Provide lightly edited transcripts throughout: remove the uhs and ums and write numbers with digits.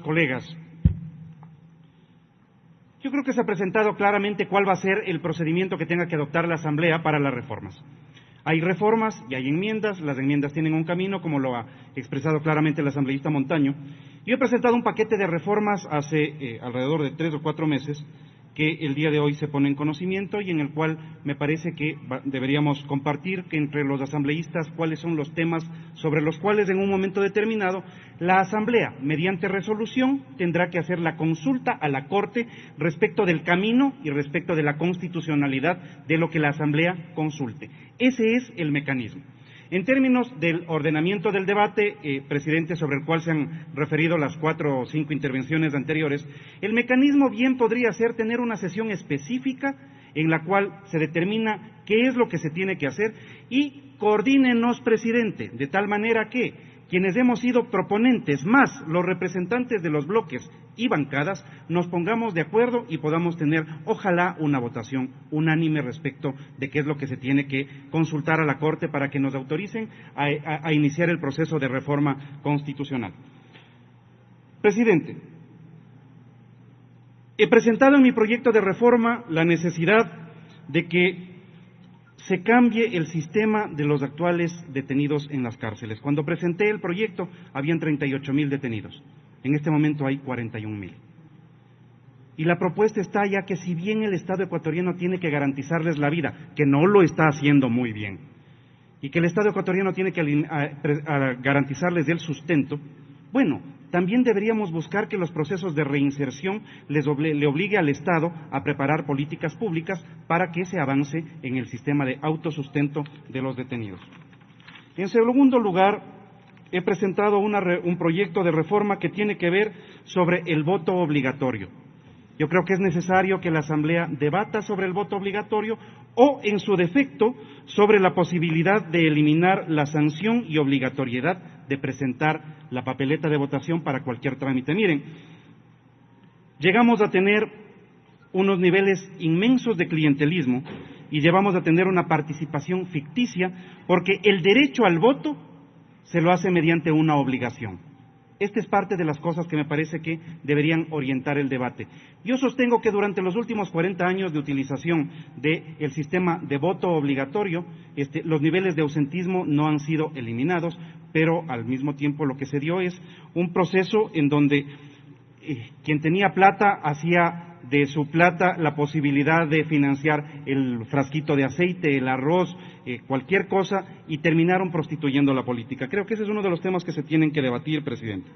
Colegas, yo creo que se ha presentado claramente cuál va a ser el procedimiento que tenga que adoptar la Asamblea para las reformas. Hay reformas y hay enmiendas, las enmiendas tienen un camino, como lo ha expresado claramente el asambleísta Montaño. Yo he presentado un paquete de reformas hace alrededor de 3 o 4 meses, que el día de hoy se pone en conocimiento y en el cual me parece que deberíamos compartir que entre los asambleístas cuáles son los temas sobre los cuales en un momento determinado la Asamblea, mediante resolución, tendrá que hacer la consulta a la Corte respecto del camino y respecto de la constitucionalidad de lo que la Asamblea consulte. Ese es el mecanismo. En términos del ordenamiento del debate, presidente, sobre el cual se han referido las 4 o 5 intervenciones anteriores, el mecanismo bien podría ser tener una sesión específica en la cual se determina qué es lo que se tiene que hacer y coordínenos, presidente, de tal manera que quienes hemos sido proponentes, más los representantes de los bloques y bancadas, nos pongamos de acuerdo y podamos tener, ojalá, una votación unánime respecto de qué es lo que se tiene que consultar a la Corte para que nos autoricen a iniciar el proceso de reforma constitucional. Presidente, he presentado en mi proyecto de reforma la necesidad de que se cambie el sistema de los actuales detenidos en las cárceles. Cuando presenté el proyecto habían 38.000 detenidos, en este momento hay 41.000. Y la propuesta está ya que si bien el Estado ecuatoriano tiene que garantizarles la vida, que no lo está haciendo muy bien, y que el Estado ecuatoriano tiene que garantizarles el sustento, bueno, también deberíamos buscar que los procesos de reinserción le obligue al Estado a preparar políticas públicas para que se avance en el sistema de autosustento de los detenidos. En segundo lugar, he presentado un proyecto de reforma que tiene que ver sobre el voto obligatorio. Yo creo que es necesario que la Asamblea debata sobre el voto obligatorio o, en su defecto, sobre la posibilidad de eliminar la sanción y obligatoriedad de presentar la papeleta de votación para cualquier trámite. Miren, llegamos a tener unos niveles inmensos de clientelismo y llevamos a tener una participación ficticia porque el derecho al voto se lo hace mediante una obligación. Esta es parte de las cosas que me parece que deberían orientar el debate. Yo sostengo que durante los últimos 40 años de utilización del sistema de voto obligatorio, los niveles de ausentismo no han sido eliminados, pero al mismo tiempo lo que se dio es un proceso en donde quien tenía plata hacía de su plata la posibilidad de financiar el frasquito de aceite, el arroz, cualquier cosa, y terminaron prostituyendo la política. Creo que ese es uno de los temas que se tienen que debatir, presidente.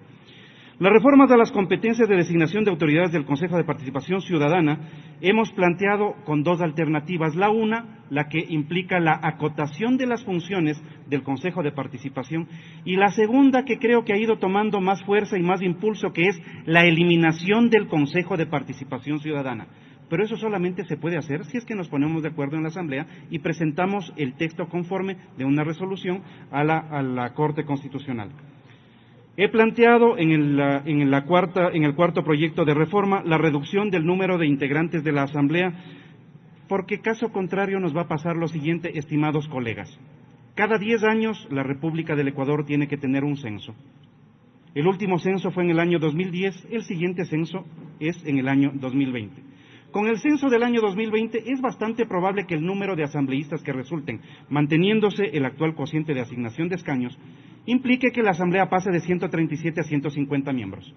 Las reformas a las competencias de designación de autoridades del Consejo de Participación Ciudadana hemos planteado con 2 alternativas. La una, la que implica la acotación de las funciones del Consejo de Participación, y la segunda, que creo que ha ido tomando más fuerza y más impulso, que es la eliminación del Consejo de Participación Ciudadana. Pero eso solamente se puede hacer si es que nos ponemos de acuerdo en la Asamblea y presentamos el texto conforme de una resolución a la Corte Constitucional. He planteado en el cuarto proyecto de reforma la reducción del número de integrantes de la Asamblea, porque caso contrario nos va a pasar lo siguiente, estimados colegas. Cada 10 años la República del Ecuador tiene que tener un censo. El último censo fue en el año 2010, el siguiente censo es en el año 2020. Con el censo del año 2020 es bastante probable que el número de asambleístas que resulten, manteniéndose el actual cociente de asignación de escaños, implique que la Asamblea pase de 137 a 150 miembros.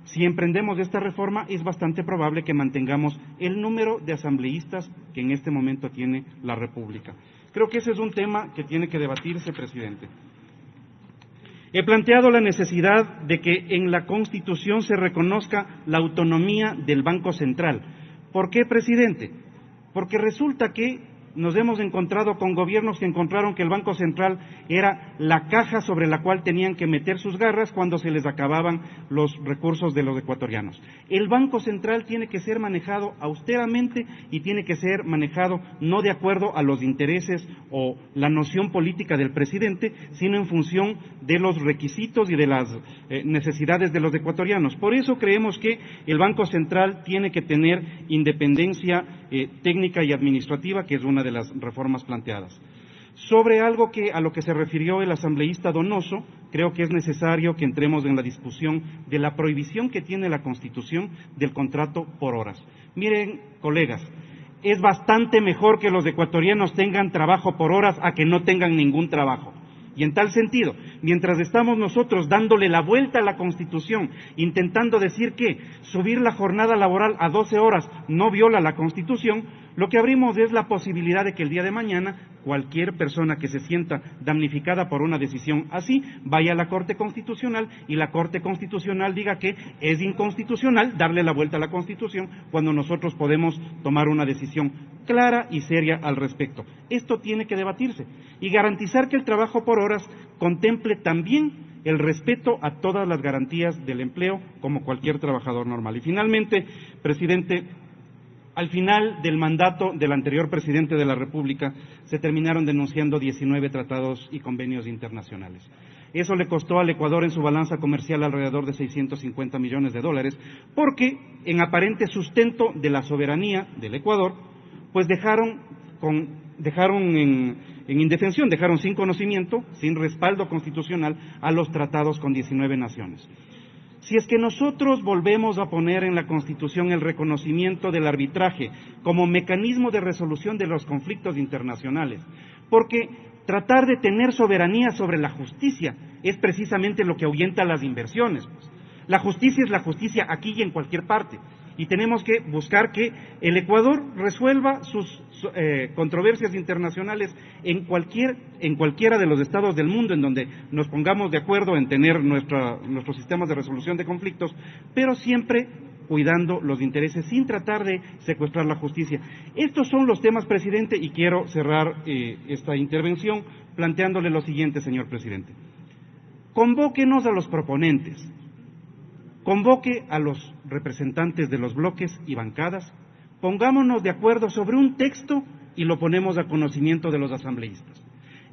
Si emprendemos esta reforma, es bastante probable que mantengamos el número de asambleístas que en este momento tiene la República. Creo que ese es un tema que tiene que debatirse, presidente. He planteado la necesidad de que en la Constitución se reconozca la autonomía del Banco Central. ¿Por qué, presidente? Porque resulta que nos hemos encontrado con gobiernos que encontraron que el Banco Central era la caja sobre la cual tenían que meter sus garras cuando se les acababan los recursos de los ecuatorianos. El Banco Central tiene que ser manejado austeramente y tiene que ser manejado no de acuerdo a los intereses o la noción política del presidente, sino en función de los requisitos y de las necesidades de los ecuatorianos. Por eso creemos que el Banco Central tiene que tener independencia técnica y administrativa, que es una de las reformas planteadas. Sobre algo a lo que se refirió el asambleísta Donoso, creo que es necesario que entremos en la discusión de la prohibición que tiene la Constitución del contrato por horas. Miren, colegas, es bastante mejor que los ecuatorianos tengan trabajo por horas a que no tengan ningún trabajo. Y en tal sentido, mientras estamos nosotros dándole la vuelta a la Constitución, intentando decir que subir la jornada laboral a 12 horas no viola la Constitución, lo que abrimos es la posibilidad de que el día de mañana cualquier persona que se sienta damnificada por una decisión así vaya a la Corte Constitucional y la Corte Constitucional diga que es inconstitucional darle la vuelta a la Constitución cuando nosotros podemos tomar una decisión clara y seria al respecto. Esto tiene que debatirse y garantizar que el trabajo por horas contemple también el respeto a todas las garantías del empleo como cualquier trabajador normal. Y finalmente, presidente, al final del mandato del anterior presidente de la República se terminaron denunciando 19 tratados y convenios internacionales. Eso le costó al Ecuador en su balanza comercial alrededor de 650 millones de dólares, porque en aparente sustento de la soberanía del Ecuador, pues dejaron en indefensión, dejaron sin conocimiento, sin respaldo constitucional a los tratados con 19 naciones. Si es que nosotros volvemos a poner en la Constitución el reconocimiento del arbitraje como mecanismo de resolución de los conflictos internacionales, porque tratar de tener soberanía sobre la justicia es precisamente lo que ahuyenta las inversiones, pues. La justicia es la justicia aquí y en cualquier parte. Y tenemos que buscar que el Ecuador resuelva sus controversias internacionales en cualquiera de los estados del mundo en donde nos pongamos de acuerdo en tener nuestros sistemas de resolución de conflictos, pero siempre cuidando los intereses sin tratar de secuestrar la justicia. Estos son los temas, presidente, y quiero cerrar esta intervención planteándole lo siguiente, señor presidente. Convóquenos a los proponentes. Convoque a los representantes de los bloques y bancadas, pongámonos de acuerdo sobre un texto y lo ponemos a conocimiento de los asambleístas.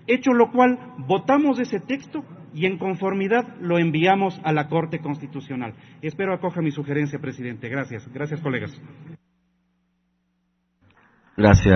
Hecho lo cual, votamos ese texto y en conformidad lo enviamos a la Corte Constitucional. Espero acoja mi sugerencia, presidente. Gracias. Gracias, colegas. Gracias.